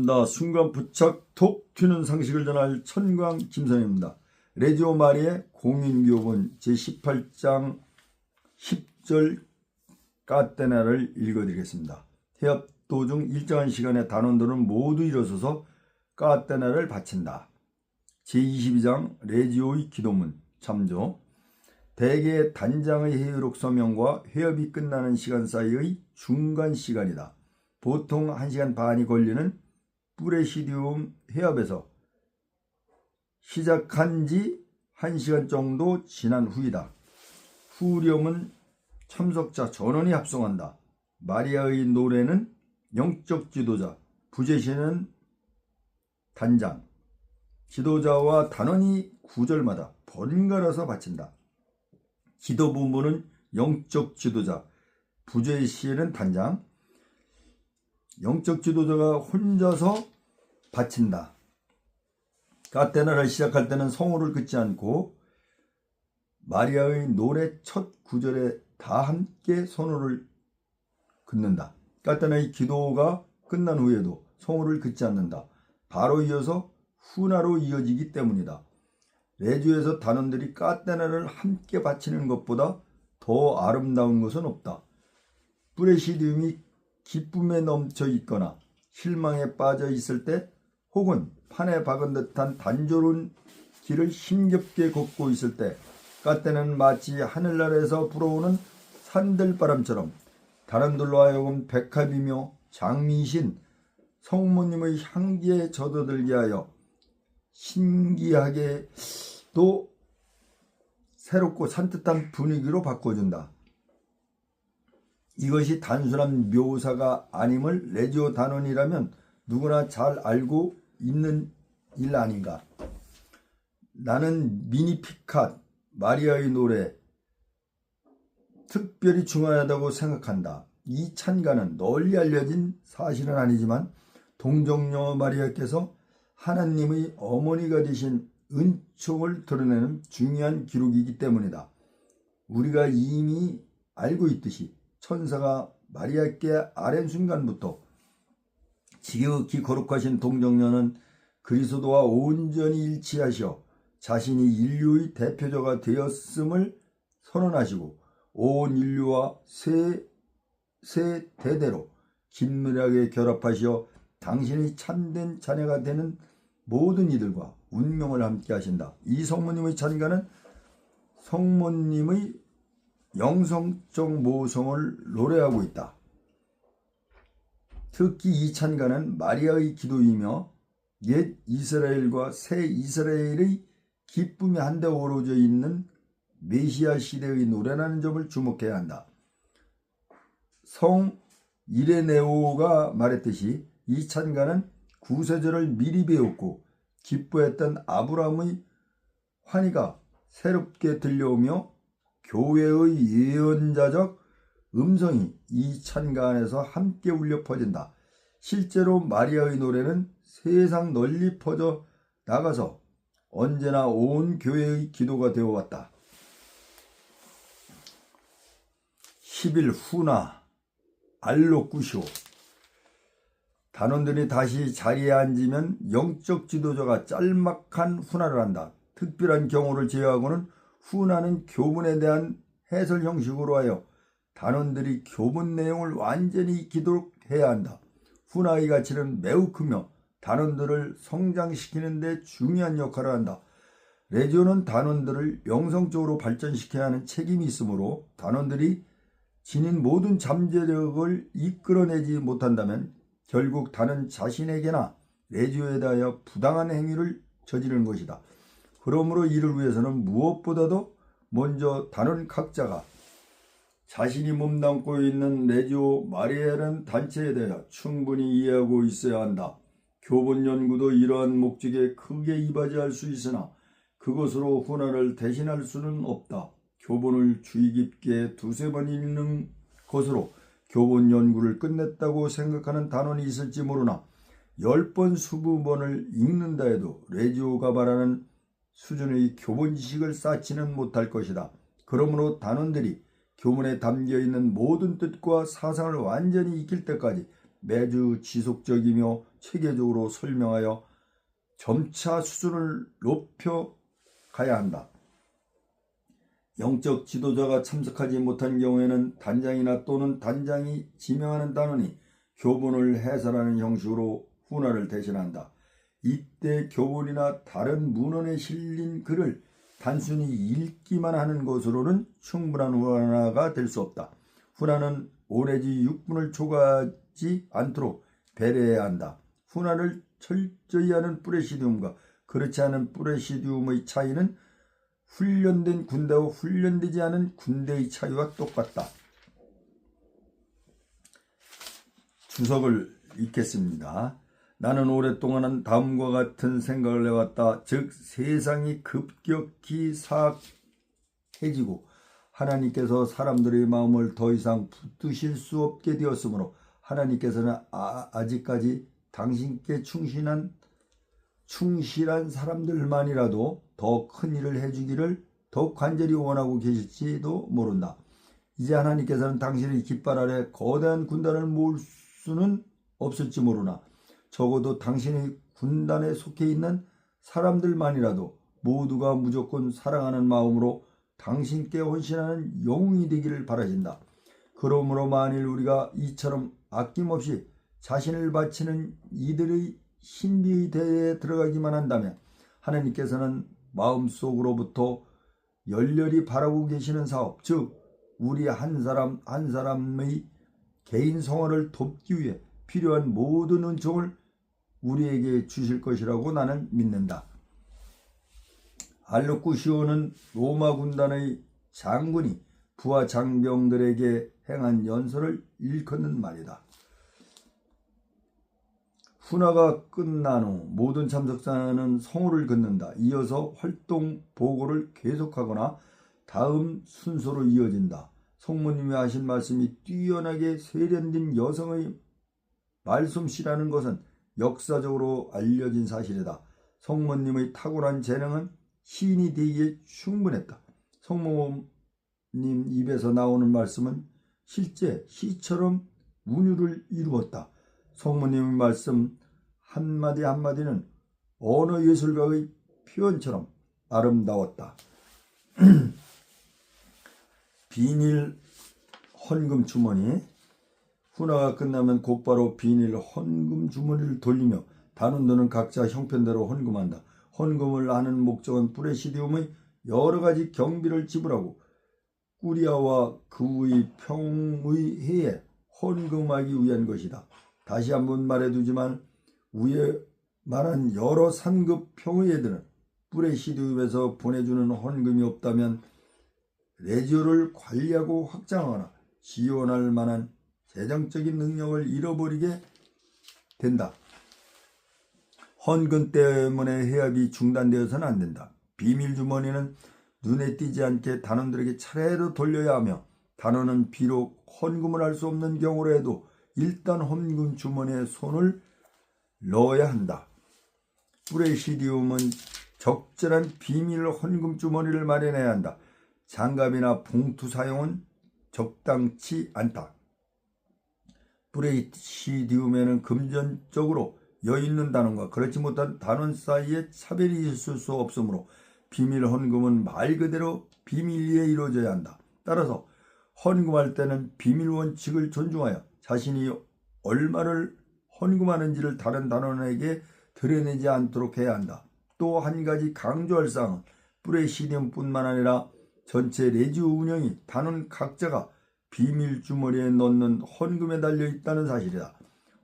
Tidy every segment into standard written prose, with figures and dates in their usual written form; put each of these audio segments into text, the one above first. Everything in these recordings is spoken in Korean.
반갑습니다. 순간 부착 톡 튀는 상식을 전할 천광 김선입니다. 레지오 마리의 공인교본 제18장 10절 까테나를 읽어드리겠습니다. 해협 도중 일정한 시간에 단원들은 모두 일어서서 까테나를 바친다. 제22장 레지오의 기도문 참조. 대개 단장의 회의록 서명과 회협이 끝나는 시간 사이의 중간 시간이다. 보통 1시간 반이 걸리는 프레시디움 회협에서 시작한 지 1시간 정도 지난 후이다. 후렴은 참석자 전원이 합성한다. 마리아의 노래는 영적 지도자, 부제시는 단장, 지도자와 단원이 구절마다 번갈아서 바친다. 기도 부분은 영적 지도자, 부제시는 단장, 영적 지도자가 혼자서 바친다. 까테나를 시작할 때는 성호를 긋지 않고 마리아의 노래 첫 구절에 다 함께 선호를 긋는다. 까테나의 기도가 끝난 후에도 성호를 긋지 않는다. 바로 이어서 후나로 이어지기 때문이다. 레지오에서 단원들이 까테나를 함께 바치는 것보다 더 아름다운 것은 없다. 프레시디움이 기쁨에 넘쳐 있거나 실망에 빠져 있을 때, 혹은 판에 박은 듯한 단조로운 길을 힘겹게 걷고 있을 때, 까테나는 마치 하늘나라에서 불어오는 산들바람처럼 단원들로 하여금 백합이며 장미이신 성모님의 향기에 젖어들게 하여 신기하게 또 새롭고 산뜻한 분위기로 바꿔준다. 이것이 단순한 묘사가 아님을 레지오 단원이라면 누구나 잘 알고 있는 일 아닌가. 나는 미니피캇, 마리아의 노래 특별히 중요하다고 생각한다. 이 찬가는 널리 알려진 사실은 아니지만 동정녀 마리아께서 하나님의 어머니가 되신 은총을 드러내는 중요한 기록이기 때문이다. 우리가 이미 알고 있듯이 천사가 마리아께 아랜 순간부터 지극히 거룩하신 동정녀는 그리스도와 온전히 일치하셔 자신이 인류의 대표자가 되었음을 선언하시고 온 인류와 세 대대로 긴밀하게 결합하시어 당신이 참된 자녀가 되는 모든 이들과 운명을 함께 하신다. 이 성모님의 찬가는 성모님의 영성적 모성을 노래하고 있다. 특히 이 찬가는 마리아의 기도이며 옛 이스라엘과 새 이스라엘의 기쁨이 한데 어우러져 있는 메시아 시대의 노래라는 점을 주목해야 한다. 성 이레네오가 말했듯이 이 찬가는 구세절을 미리 배웠고 기뻐했던 아브라함의 환희가 새롭게 들려오며 교회의 예언자적 음성이 이 찬가 안에서 함께 울려 퍼진다. 실제로 마리아의 노래는 세상 널리 퍼져 나가서 언제나 온 교회의 기도가 되어왔다. 10일 후나 알로쿠쇼. 단원들이 다시 자리에 앉으면 영적 지도자가 짤막한 후나를 한다. 특별한 경우를 제외하고는 후나는 교문에 대한 해설 형식으로 하여 단원들이 교문 내용을 완전히 기록해야 한다. 후나의 가치는 매우 크며 단원들을 성장시키는 데 중요한 역할을 한다. 레지오는 단원들을 영성적으로 발전시켜야 하는 책임이 있으므로 단원들이 지닌 모든 잠재력을 이끌어내지 못한다면 결국 단원 자신에게나 레지오에 대하여 부당한 행위를 저지르는 것이다. 그러므로 이를 위해서는 무엇보다도 먼저 단원 각자가 자신이 몸담고 있는 레지오 마리아라는 단체에 대하여 충분히 이해하고 있어야 한다. 교본 연구도 이러한 목적에 크게 이바지할 수 있으나 그것으로 후나를 대신할 수는 없다. 교본을 주의 깊게 두세 번 읽는 것으로 교본 연구를 끝냈다고 생각하는 단원이 있을지 모르나 10번, 20번을 읽는다 해도 레지오가 말하는 수준의 교본 지식을 쌓지는 못할 것이다. 그러므로 단원들이 교문에 담겨있는 모든 뜻과 사상을 완전히 익힐 때까지 매주 지속적이며 체계적으로 설명하여 점차 수준을 높여 가야 한다. 영적 지도자가 참석하지 못한 경우에는 단장이나 또는 단장이 지명하는 단원이 교본을 해설하는 형식으로 훈화를 대신한다. 이때 교본이나 다른 문헌에 실린 글을 단순히 읽기만 하는 것으로는 충분한 훈화가 될 수 없다. 훈화는 5 내지 6분을 초과하지 않도록 배려해야 한다. 훈화를 철저히 하는 프레시디움과 그렇지 않은 프레시디움의 차이는 훈련된 군대와 훈련되지 않은 군대의 차이와 똑같다. 주석을 읽겠습니다. 나는 오랫동안 다음과 같은 생각을 해왔다. 즉 세상이 급격히 사악해지고 하나님께서 사람들의 마음을 더 이상 붙드실 수 없게 되었으므로 하나님께서는 아직까지 당신께 충실한 사람들만이라도 더 큰 일을 해주기를 더 간절히 원하고 계실지도 모른다. 이제 하나님께서는 당신의 깃발 아래 거대한 군단을 모을 수는 없을지 모르나 적어도 당신의 군단에 속해 있는 사람들만이라도 모두가 무조건 사랑하는 마음으로 당신께 헌신하는 영웅이 되기를 바라신다. 그러므로 만일 우리가 이처럼 아낌없이 자신을 바치는 이들의 신비의 대회에 들어가기만 한다면 하나님께서는 마음속으로부터 열렬히 바라고 계시는 사업, 즉 우리 한 사람 한 사람의 개인 성화를 돕기 위해 필요한 모든 은총을 우리에게 주실 것이라고 나는 믿는다. 알루쿠시오는 로마 군단의 장군이 부하 장병들에게 행한 연설을 일컫는 말이다. 훈화가 끝난 후 모든 참석자는 성호를 긋는다. 이어서 활동 보고를 계속하거나 다음 순서로 이어진다. 성모님이 하신 말씀이 뛰어나게 세련된 여성의 말솜씨라는 것은 역사적으로 알려진 사실이다. 성모님의 타고난 재능은 시인이 되기에 충분했다. 성모님 입에서 나오는 말씀은 실제 시처럼 운율을 이루었다. 성모님의 말씀 한마디 한마디는 언어 예술가의 표현처럼 아름다웠다. 비닐 헌금 주머니. 훈화가 끝나면 곧바로 비닐 헌금 주머니를 돌리며 단원들은 각자 형편대로 헌금한다. 헌금을 하는 목적은 프레시디움의 여러 가지 경비를 지불하고 꾸리아와 그의 평의 해에 헌금하기 위한 것이다. 다시 한번 말해두지만 위에 말한 여러 상급 평의회들은 프레시디움에서 보내주는 헌금이 없다면 레지오를 관리하고 확장하거나 지원할 만한 재정적인 능력을 잃어버리게 된다. 헌금 때문에 해협이 중단되어서는 안 된다. 비밀주머니는 눈에 띄지 않게 단원들에게 차례로 돌려야 하며 단원은 비록 헌금을 할 수 없는 경우라도 일단 헌금 주머니에 손을 넣어야 한다. 프레시디움은 적절한 비밀 헌금 주머니를 마련해야 한다. 장갑이나 봉투 사용은 적당치 않다. 프레시디움에는 금전적으로 여있는 단원과 그렇지 못한 단원 사이에 차별이 있을 수 없으므로 비밀 헌금은 말 그대로 비밀리에 이루어져야 한다. 따라서 헌금할 때는 비밀 원칙을 존중하여 자신이 얼마를 헌금하는지를 다른 단원에게 드러내지 않도록 해야 한다. 또 한 가지 강조할 사항은 프레시디움뿐만 아니라 전체 레지오 운영이 단원 각자가 비밀 주머니에 넣는 헌금에 달려있다는 사실이다.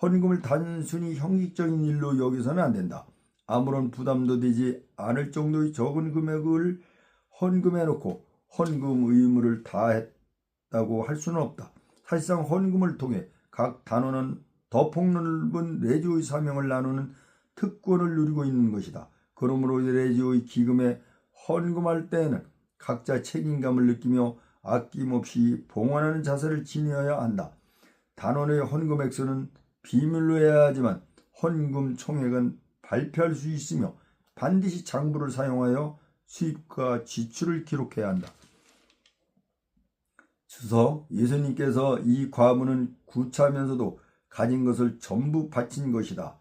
헌금을 단순히 형식적인 일로 여기서는 안 된다. 아무런 부담도 되지 않을 정도의 적은 금액을 헌금해 놓고 헌금 의무를 다했다고 할 수는 없다. 사실상 헌금을 통해 각 단원은 더 폭넓은 레지오의 사명을 나누는 특권을 누리고 있는 것이다. 그러므로 레지오의 기금에 헌금할 때에는 각자 책임감을 느끼며 아낌없이 봉헌하는 자세를 지녀야 한다. 단원의 헌금 액수는 비밀로 해야 하지만 헌금 총액은 발표할 수 있으며 반드시 장부를 사용하여 수입과 지출을 기록해야 한다. 주석. 예수님께서 이 과문은 구차하면서도 가진 것을 전부 바친 것이다.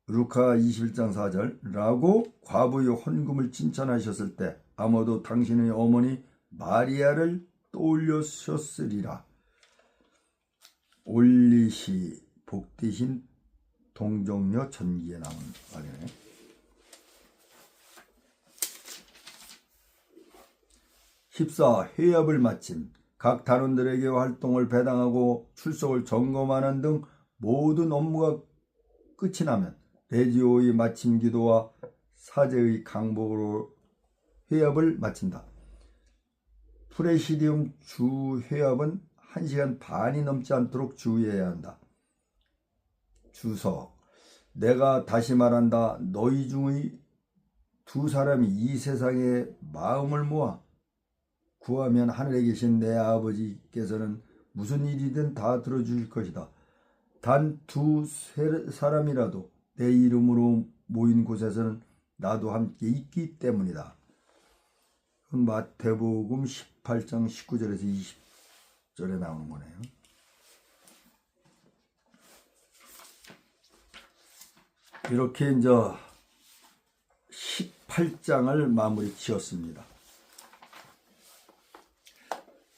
루카 21장 4절 라고 과부의 헌금을 칭찬하셨을 때 아마도 당신의 어머니 마리아를 떠올리셨으리라. 올리시 복되신 동정녀 전기에 나온 말이네. 14. 회합을 마침 각 단원들에게 활동을 배당하고 출석을 점검하는 등 모든 업무가 끝이 나면 레지오의 마침 기도와 사제의 강복으로 회합을 마친다. 프레시디움 주 회합은 1시간 반이 넘지 않도록 주의해야 한다. 주석. 내가 다시 말한다. 너희 중의 두 사람이 이 세상에 마음을 모아 구하면 하늘에 계신 내 아버지께서는 무슨 일이든 다 들어주실 것이다. 단 두 사람이라도 내 이름으로 모인 곳에서는 나도 함께 있기 때문이다. 마태복음 18장 19절에서 20절에 나오는 거네요. 이렇게 이제 18장을 마무리 지었습니다.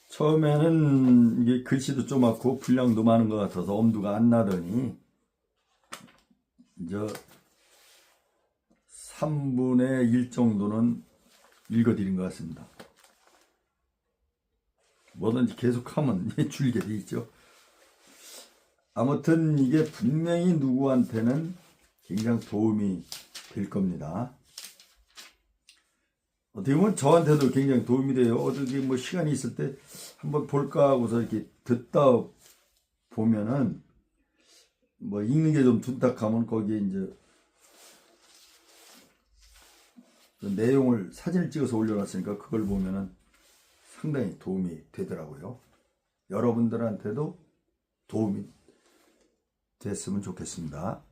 처음에는 이게 글씨도 좀 많고 분량도 많은 것 같아서 엄두가 안 나더니 이제 3분의 1 정도는 읽어드린 것 같습니다. 뭐든지 계속하면 줄게 돼 있죠. 아무튼 이게 분명히 누구한테는 굉장히 도움이 될 겁니다. 어떻게 보면 저한테도 굉장히 도움이 돼요. 어떻게 뭐 시간이 있을 때 한번 볼까 하고서 이렇게 듣다 보면은 뭐 읽는 게 좀 둔탁하면 거기에 이제 그 내용을 사진을 찍어서 올려놨으니까 그걸 보면은 상당히 도움이 되더라고요. 여러분들한테도 도움이 됐으면 좋겠습니다.